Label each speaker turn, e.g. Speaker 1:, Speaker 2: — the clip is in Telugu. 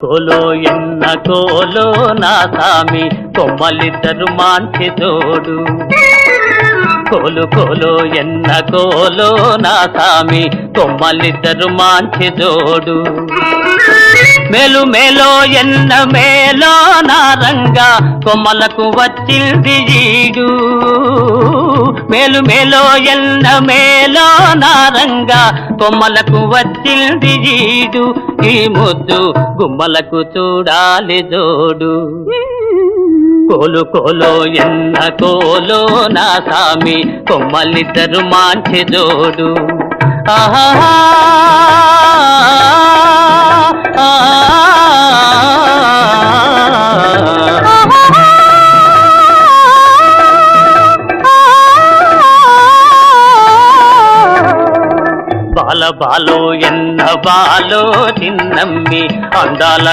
Speaker 1: కోలో ఎన్న కోలో నా సామి కొమ్మలిద్దరు మాంచి తోడు. కోలు కోలో ఎన్న కోలో నా సామి కొమ్మలిద్దరు మాంచి తోడు. మేలు మేలో ఎన్న మేలో నారంగా కొమ్మలకు వచ్చింది ఈడు. మేలు మేలో ఎన్న మేలో నారంగా కొమ్మలకు వచ్చింది ఈడు. ఈ ముద్దు గుమ్మలకు చూడాలి జోడు. కోలు కోలో ఎన్న కోలో నా సామి కొమ్మలిద్దరు మాంచి జోడు. ఆహా బాల బాలో ఎన్న బాలో చిన్నమ్మి అందాల